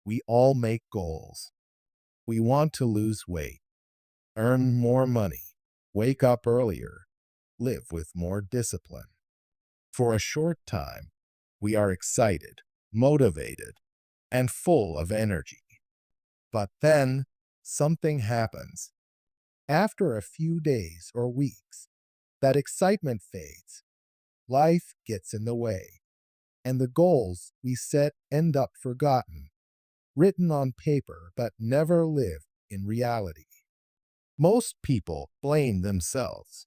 We all make goals. We want to lose weight, earn more money, wake up earlier, live with more discipline. For a short time, we are excited, motivated, and full of energy. But then something happens. After a few days or weeks, that excitement fades, life gets in the way, and the goals we set end up forgotten, written on paper but never lived in reality. Most people blame themselves.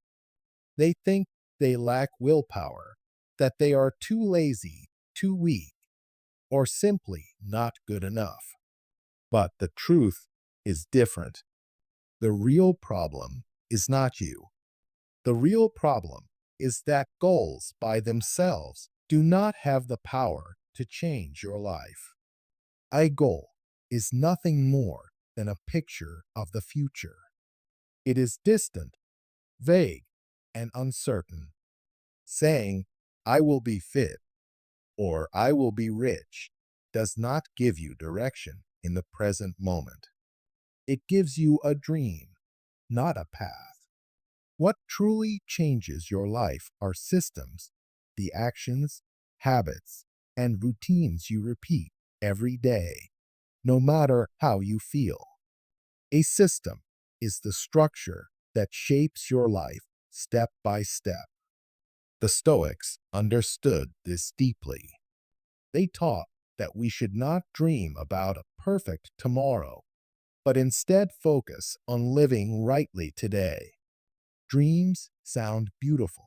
They think they lack willpower, that they are too lazy, too weak, or simply not good enough. But the truth is different. The real problem is not you. The real problem is that goals by themselves do not have the power to change your life. A goal is nothing more than a picture of the future. It is distant, vague, and uncertain. Saying, I will be fit or I will be rich does not give you direction in the present moment. It gives you a dream, not a path. What truly changes your life are systems, the actions, habits, and routines you repeat every day, no matter how you feel. A system is the structure that shapes your life step by step. The Stoics understood this deeply. They taught that we should not dream about a perfect tomorrow, but instead focus on living rightly today. Dreams sound beautiful,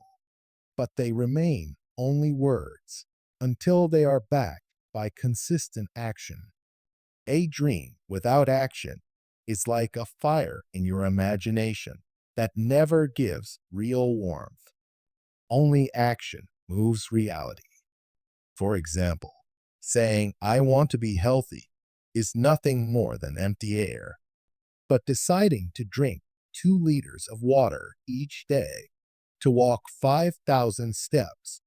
but they remain only words until they are backed by consistent action. A dream without action is like a fire in your imagination that never gives real warmth. Only action moves reality. For example, saying, I want to be healthy is nothing more than empty air. But deciding to drink 2 liters of water each day, to walk 5,000 steps,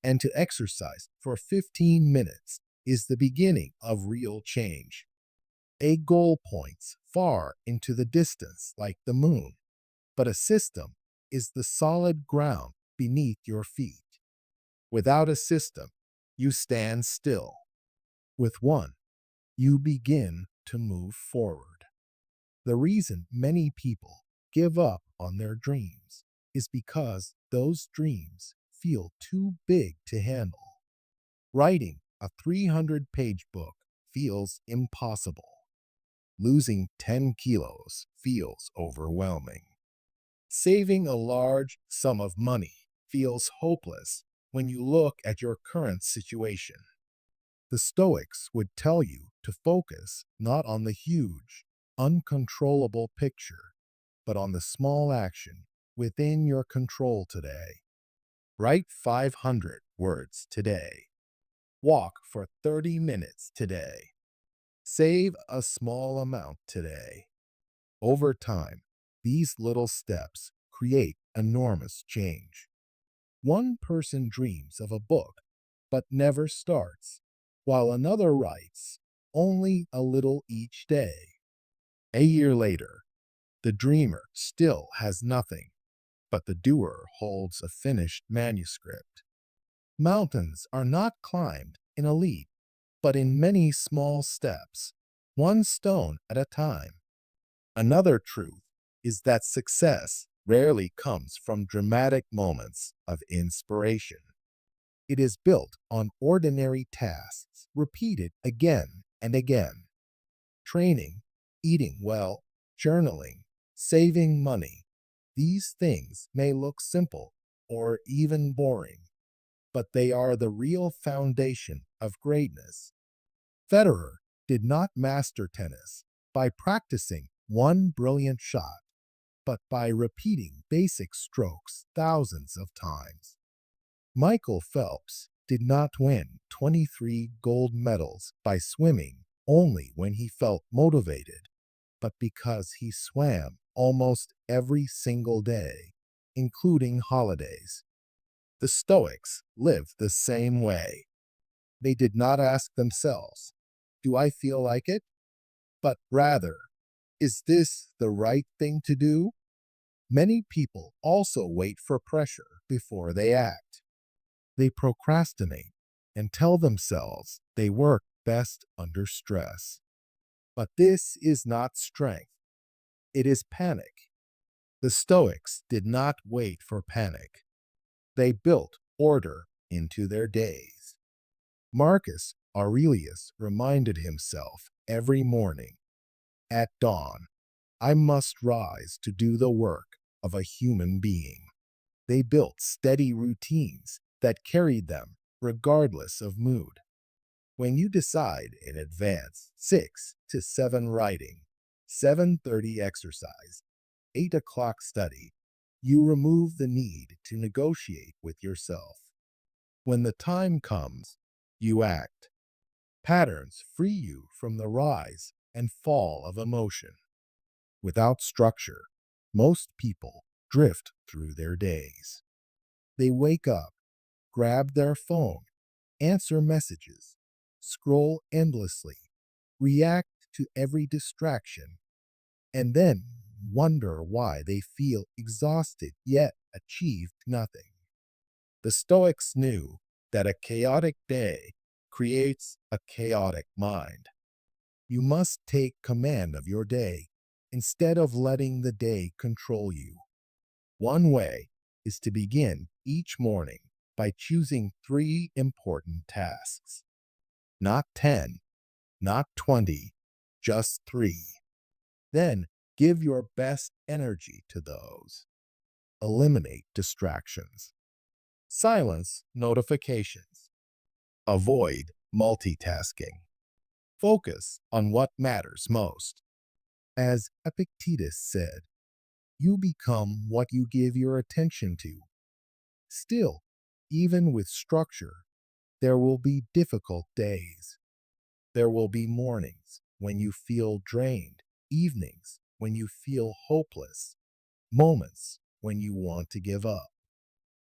and to exercise for 15 minutes is the beginning of real change. A goal points far into the distance like the moon, but a system is the solid ground beneath your feet. Without a system, you stand still. With one, you begin to move forward. The reason many people give up on their dreams is because those dreams feel too big to handle. Writing a 300-page book feels impossible. Losing 10 kilos feels overwhelming. Saving a large sum of money feels hopeless when you look at your current situation. The Stoics would tell you to focus not on the huge, uncontrollable picture, but on the small action within your control today. Write 500 words today. Walk for 30 minutes today. Save a small amount today. Over time, these little steps create enormous change. One person dreams of a book, but never starts, while another writes only a little each day. A year later, the dreamer still has nothing, but the doer holds a finished manuscript. Mountains are not climbed in a leap, but in many small steps, one stone at a time. Another truth is that success rarely comes from dramatic moments of inspiration. It is built on ordinary tasks, repeated again and again. Training, eating well, journaling, saving money. These things may look simple or even boring, but they are the real foundation of greatness. Federer did not master tennis by practicing one brilliant shot, but by repeating basic strokes thousands of times. Michael Phelps did not win 23 gold medals by swimming only when he felt motivated, but because he swam almost every single day, including holidays. The Stoics lived the same way. They did not ask themselves, do I feel like it? But rather, is this the right thing to do? Many people also wait for pressure before they act. They procrastinate and tell themselves they work best under stress. But this is not strength, it is panic. The Stoics did not wait for panic. They built order into their days. Marcus Aurelius reminded himself every morning, at dawn, I must rise to do the work of a human being. They built steady routines that carried them regardless of mood. When you decide in advance 6 to 7 writing, 7:30 exercise, 8 o'clock study, you remove the need to negotiate with yourself. When the time comes, you act. Patterns free you from the rise and fall of emotion. Without structure, most people drift through their days. They wake up, grab their phone, answer messages, scroll endlessly, react to every distraction, and then wonder why they feel exhausted yet achieved nothing. The Stoics knew that a chaotic day creates a chaotic mind. You must take command of your day instead of letting the day control you. One way is to begin each morning by choosing 3 important tasks. Not 10, not 20, just 3. Then give your best energy to those. Eliminate distractions. Silence notifications. Avoid multitasking. Focus on what matters most. As Epictetus said, you become what you give your attention to. Still, even with structure, there will be difficult days. There will be mornings when you feel drained, evenings when you feel hopeless, moments when you want to give up.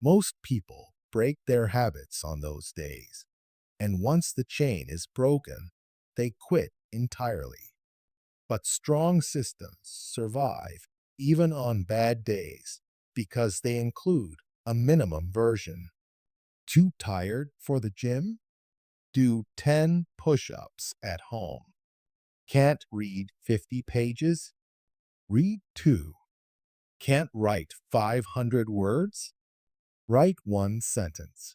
Most people break their habits on those days, and once the chain is broken, they quit entirely. But strong systems survive even on bad days because they include a minimum version. Too tired for the gym? Do 10 push ups at home. Can't read 50 pages? Read 2. Can't write 500 words? Write 1 sentence.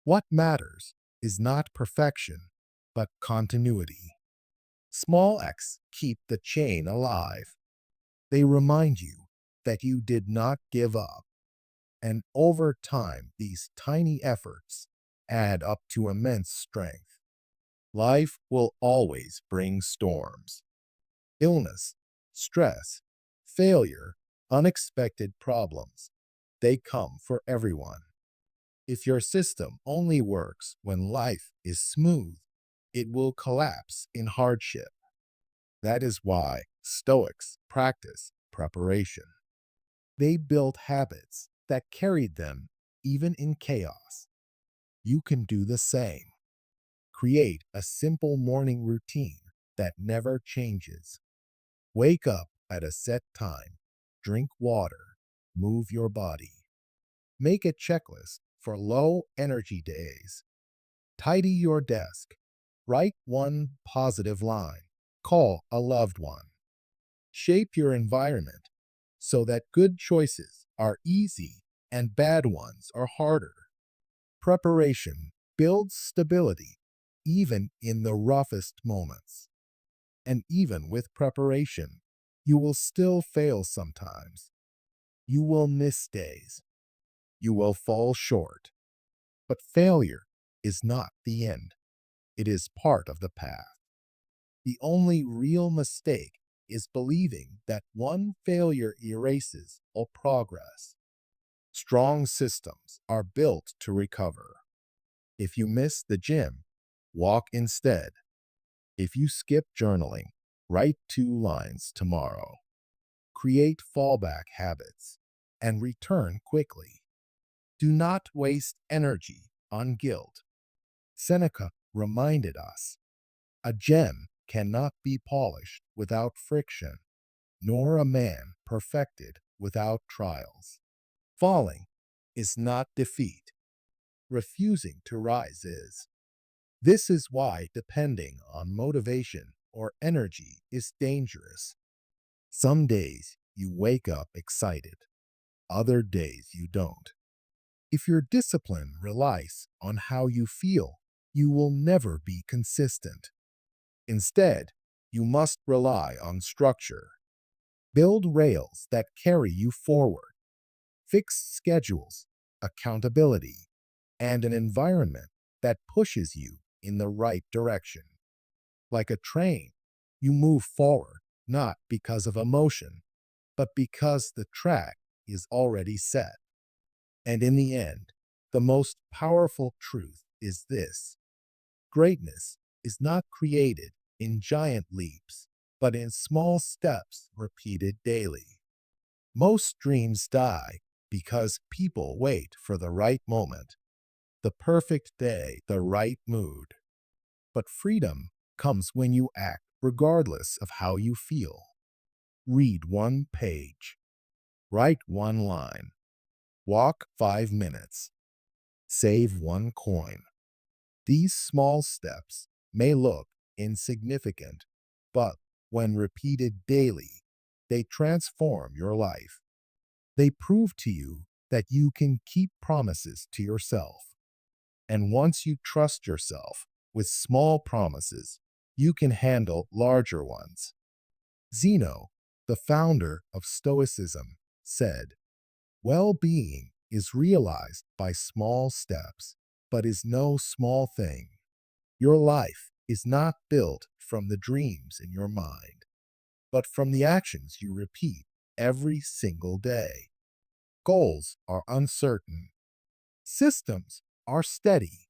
What matters is not perfection, but continuity. Small acts keep the chain alive. They remind you that you did not give up, and over time, these tiny efforts add up to immense strength. Life will always bring storms. Illness, stress, failure, unexpected problems. They come for everyone. If your system only works when life is smooth, it will collapse in hardship. That is why Stoics practice preparation. They built habits that carried them even in chaos. You can do the same. Create a simple morning routine that never changes. Wake up at a set time, drink water, move your body. Make a checklist for low energy days. Tidy your desk. Write 1 positive line. Call a loved one. Shape your environment so that good choices are easy and bad ones are harder. Preparation builds stability even in the roughest moments. And even with preparation, you will still fail sometimes. You will miss days. You will fall short. But failure is not the end. It is part of the path. The only real mistake is believing that one failure erases all progress. Strong systems are built to recover. If you miss the gym, walk instead. If you skip journaling, write 2 lines tomorrow. Create fallback habits and return quickly. Do not waste energy on guilt. Seneca reminded us, A gem cannot be polished without friction, nor a man perfected without trials. Falling is not defeat. Refusing to rise is. This is why depending on motivation or energy is dangerous. Some days you wake up excited, other days you don't. If your discipline relies on how you feel, you will never be consistent. Instead, you must rely on structure. Build rails that carry you forward, fixed schedules, accountability, and an environment that pushes you in the right direction. Like a train, you move forward not because of emotion, but because the track is already set. And in the end, the most powerful truth is this: greatness is not created in giant leaps, but in small steps repeated daily. Most dreams die because people wait for the right moment, the perfect day, the right mood. But freedom comes when you act regardless of how you feel. Read one page, write one line, walk 5 minutes, save one coin. These small steps may look insignificant, but when repeated daily, they transform your life. They prove to you that you can keep promises to yourself. And once you trust yourself with small promises, you can handle larger ones. Zeno, the founder of Stoicism, said, "Well-being is realized by small steps, but is no small thing." Your life is not built from the dreams in your mind, but from the actions you repeat every single day. Goals are uncertain. Systems are steady.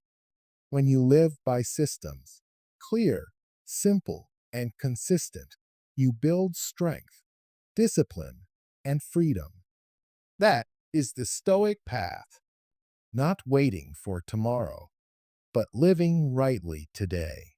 When you live by systems, clear, simple, and consistent, you build strength, discipline, and freedom. That is the Stoic path, not waiting for tomorrow, but living rightly today.